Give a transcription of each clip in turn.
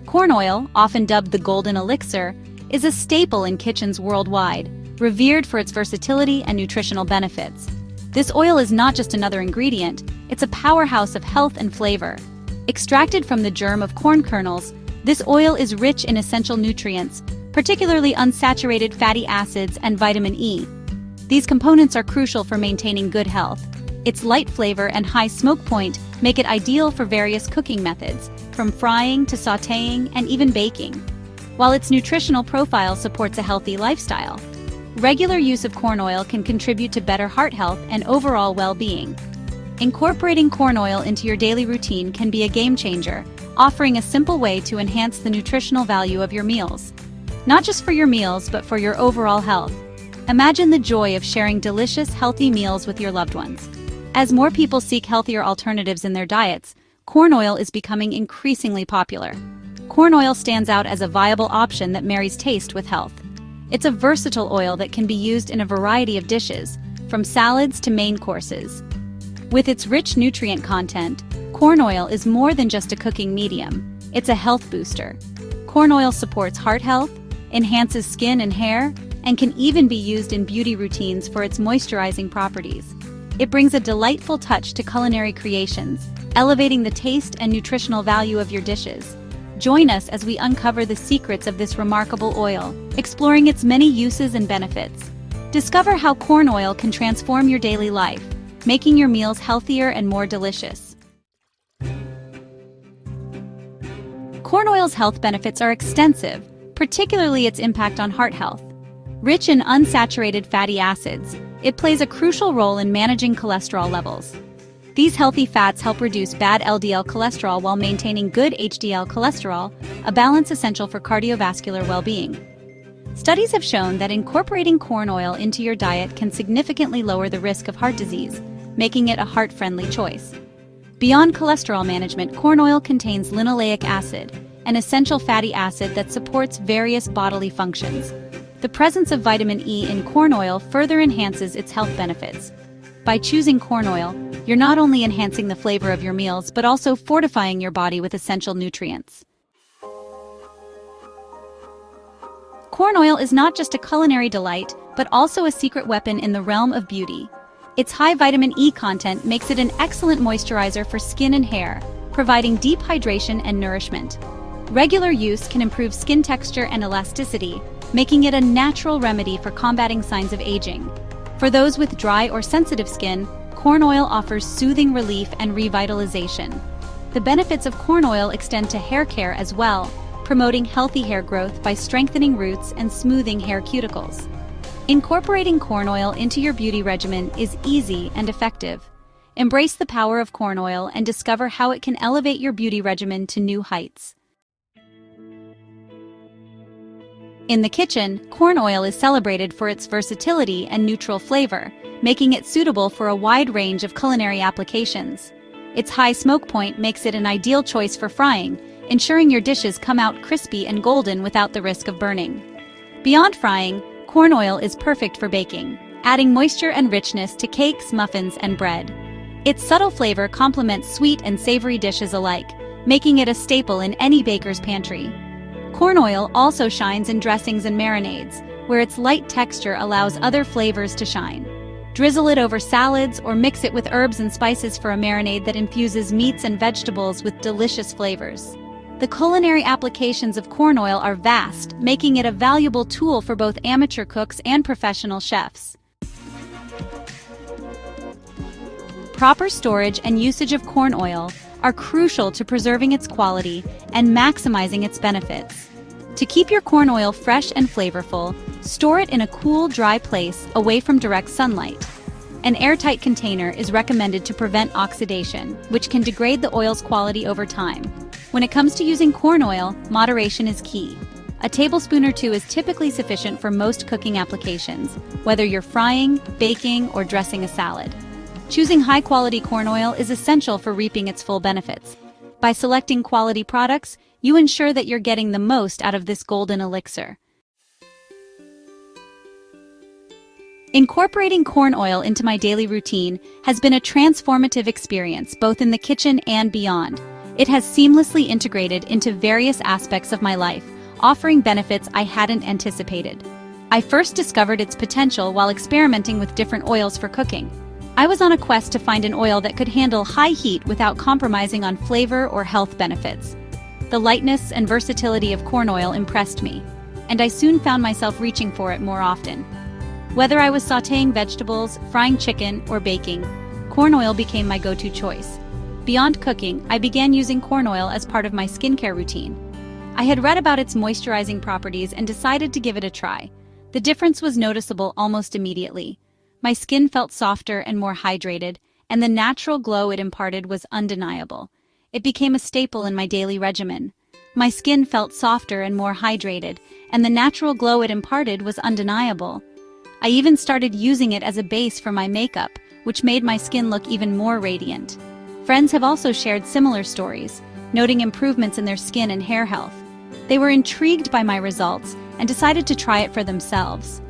Corn oil, often dubbed the golden elixir, is a staple in kitchens worldwide, revered for its versatility and nutritional benefits. This oil is not just another ingredient, it's a powerhouse of health and flavor. Extracted from the germ of corn kernels, this oil is rich in essential nutrients, particularly unsaturated fatty acids and vitamin E. These components are crucial for maintaining good health. Its light flavor and high smoke point make it ideal for various cooking methods, from frying to sautéing and even baking. While its nutritional profile supports a healthy lifestyle, regular use of corn oil can contribute to better heart health and overall well-being. Incorporating corn oil into your daily routine can be a game changer, offering a simple way to enhance the nutritional value of your meals. Not just for your meals, but for your overall health. Imagine the joy of sharing delicious, healthy meals with your loved ones. As more people seek healthier alternatives in their diets, corn oil is becoming increasingly popular. Corn oil stands out as a viable option that marries taste with health. It's a versatile oil that can be used in a variety of dishes, from salads to main courses. With its rich nutrient content, corn oil is more than just a cooking medium, it's a health booster. Corn oil supports heart health, enhances skin and hair, and can even be used in beauty routines for its moisturizing properties. It brings a delightful touch to culinary creations, elevating the taste and nutritional value of your dishes. Join us as we uncover the secrets of this remarkable oil, exploring its many uses and benefits. Discover how corn oil can transform your daily life, making your meals healthier and more delicious. Corn oil's health benefits are extensive, particularly its impact on heart health. Rich in unsaturated fatty acids, it plays a crucial role in managing cholesterol levels. These healthy fats help reduce bad LDL cholesterol while maintaining good HDL cholesterol, a balance essential for cardiovascular well-being. Studies have shown that incorporating corn oil into your diet can significantly lower the risk of heart disease, making it a heart-friendly choice. Beyond cholesterol management, corn oil contains linoleic acid, an essential fatty acid that supports various bodily functions. The presence of vitamin E in corn oil further enhances its health benefits. By choosing corn oil, you're not only enhancing the flavor of your meals, but also fortifying your body with essential nutrients. Corn oil is not just a culinary delight, but also a secret weapon in the realm of beauty. Its high vitamin E content makes it an excellent moisturizer for skin and hair, providing deep hydration and nourishment. Regular use can improve skin texture and elasticity, making it a natural remedy for combating signs of aging. For those with dry or sensitive skin, corn oil offers soothing relief and revitalization. The benefits of corn oil extend to hair care as well, promoting healthy hair growth by strengthening roots and smoothing hair cuticles. Incorporating corn oil into your beauty regimen is easy and effective. Embrace the power of corn oil and discover how it can elevate your beauty regimen to new heights. In the kitchen, corn oil is celebrated for its versatility and neutral flavor, making it suitable for a wide range of culinary applications. Its high smoke point makes it an ideal choice for frying, ensuring your dishes come out crispy and golden without the risk of burning. Beyond frying, corn oil is perfect for baking, adding moisture and richness to cakes, muffins, and bread. Its subtle flavor complements sweet and savory dishes alike, making it a staple in any baker's pantry. Corn oil also shines in dressings and marinades, where its light texture allows other flavors to shine. Drizzle it over salads or mix it with herbs and spices for a marinade that infuses meats and vegetables with delicious flavors. The culinary applications of corn oil are vast, making it a valuable tool for both amateur cooks and professional chefs. Proper storage and usage of corn oil are crucial to preserving its quality and maximizing its benefits. To keep your corn oil fresh and flavorful, store it in a cool, dry place away from direct sunlight. An airtight container is recommended to prevent oxidation, which can degrade the oil's quality over time. When it comes to using corn oil, moderation is key. A tablespoon or two is typically sufficient for most cooking applications, whether you're frying, baking, or dressing a salad. Choosing high-quality corn oil is essential for reaping its full benefits. By selecting quality products, you ensure that you're getting the most out of this golden elixir. Incorporating corn oil into my daily routine has been a transformative experience, both in the kitchen and beyond. It has seamlessly integrated into various aspects of my life, offering benefits I hadn't anticipated. I first discovered its potential while experimenting with different oils for cooking. I was on a quest to find an oil that could handle high heat without compromising on flavor or health benefits. The lightness and versatility of corn oil impressed me, and I soon found myself reaching for it more often. Whether I was sautéing vegetables, frying chicken, or baking, corn oil became my go-to choice. Beyond cooking, I began using corn oil as part of my skincare routine. I had read about its moisturizing properties and decided to give it a try. The difference was noticeable almost immediately. My skin felt softer and more hydrated, and the natural glow it imparted was undeniable. It became a staple in my daily regimen. My skin felt softer and more hydrated, and the natural glow it imparted was undeniable. I even started using it as a base for my makeup, which made my skin look even more radiant. Friends have also shared similar stories, noting improvements in their skin and hair health. They were intrigued by my results and decided to try it for themselves.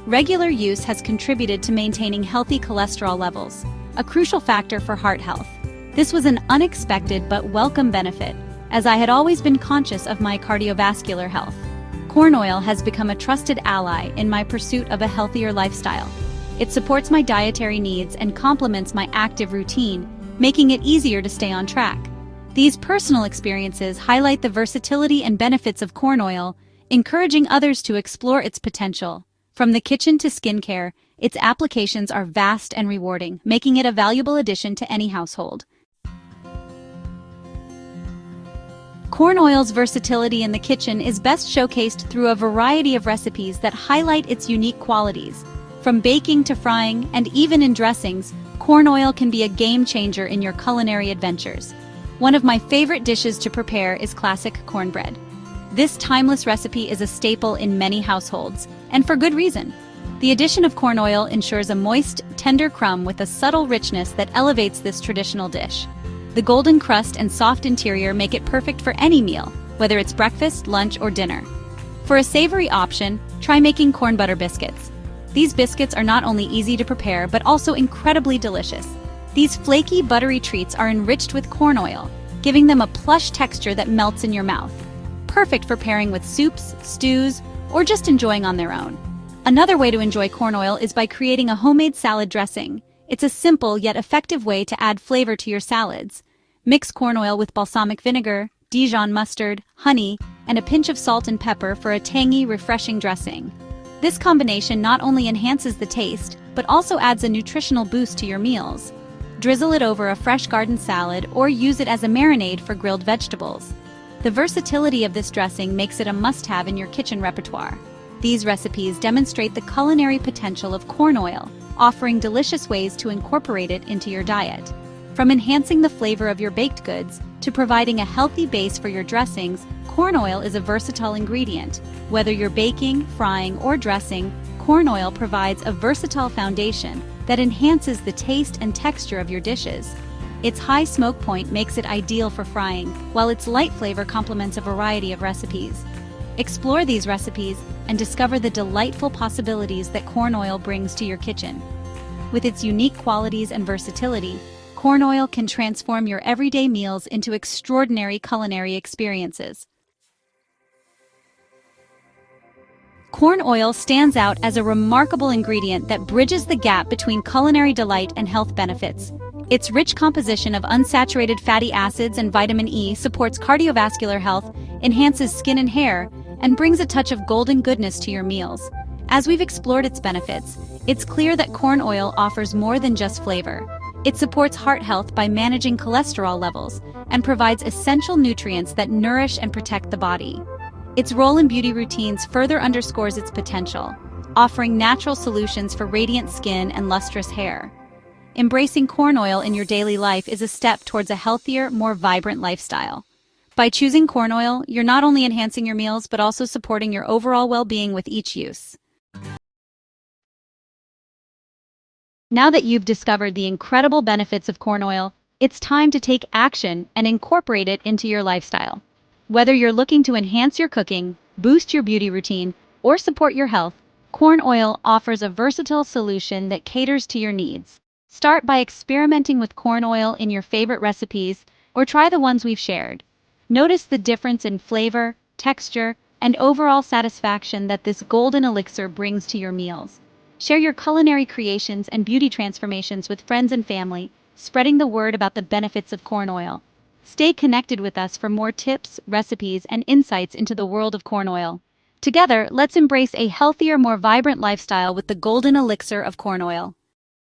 Regular use has contributed to maintaining healthy cholesterol levels, a crucial factor for heart health. This was an unexpected but welcome benefit, as I had always been conscious of my cardiovascular health. Corn oil has become a trusted ally in my pursuit of a healthier lifestyle. It supports my dietary needs and complements my active routine, making it easier to stay on track. These personal experiences highlight the versatility and benefits of corn oil, encouraging others to explore its potential. From the kitchen to skincare, its applications are vast and rewarding, making it a valuable addition to any household. Corn oil's versatility in the kitchen is best showcased through a variety of recipes that highlight its unique qualities. From baking to frying, and even in dressings, corn oil can be a game changer in your culinary adventures. One of my favorite dishes to prepare is classic cornbread. This timeless recipe is a staple in many households, and for good reason. The addition of corn oil ensures a moist, tender crumb with a subtle richness that elevates this traditional dish. The golden crust and soft interior make it perfect for any meal, whether it's breakfast, lunch, or dinner. For a savory option, try making corn butter biscuits. These biscuits are not only easy to prepare, but also incredibly delicious. These flaky, buttery treats are enriched with corn oil, giving them a plush texture that melts in your mouth. Perfect for pairing with soups, stews, or just enjoying on their own. Another way to enjoy corn oil is by creating a homemade salad dressing. It's a simple yet effective way to add flavor to your salads. Mix corn oil with balsamic vinegar, Dijon mustard, honey, and a pinch of salt and pepper for a tangy, refreshing dressing. This combination not only enhances the taste, but also adds a nutritional boost to your meals. Drizzle it over a fresh garden salad or use it as a marinade for grilled vegetables. The versatility of this dressing makes it a must-have in your kitchen repertoire. These recipes demonstrate the culinary potential of corn oil, offering delicious ways to incorporate it into your diet. From enhancing the flavor of your baked goods to providing a healthy base for your dressings, corn oil is a versatile ingredient. Whether you're baking, frying, or dressing, corn oil provides a versatile foundation that enhances the taste and texture of your dishes. Its high smoke point makes it ideal for frying, while its light flavor complements a variety of recipes. Explore these recipes and discover the delightful possibilities that corn oil brings to your kitchen. With its unique qualities and versatility, corn oil can transform your everyday meals into extraordinary culinary experiences. Corn oil stands out as a remarkable ingredient that bridges the gap between culinary delight and health benefits. Its rich composition of unsaturated fatty acids and vitamin E supports cardiovascular health, enhances skin and hair, and brings a touch of golden goodness to your meals. As we've explored its benefits, it's clear that corn oil offers more than just flavor. It supports heart health by managing cholesterol levels and provides essential nutrients that nourish and protect the body. Its role in beauty routines further underscores its potential, offering natural solutions for radiant skin and lustrous hair. Embracing corn oil in your daily life is a step towards a healthier, more vibrant lifestyle. By choosing corn oil, you're not only enhancing your meals but also supporting your overall well-being with each use. Now that you've discovered the incredible benefits of corn oil, it's time to take action and incorporate it into your lifestyle. Whether you're looking to enhance your cooking, boost your beauty routine, or support your health, corn oil offers a versatile solution that caters to your needs. Start by experimenting with corn oil in your favorite recipes or try the ones we've shared. Notice the difference in flavor, texture, and overall satisfaction that this golden elixir brings to your meals. Share your culinary creations and beauty transformations with friends and family, spreading the word about the benefits of corn oil. Stay connected with us for more tips, recipes, and insights into the world of corn oil. Together, let's embrace a healthier, more vibrant lifestyle with the golden elixir of corn oil.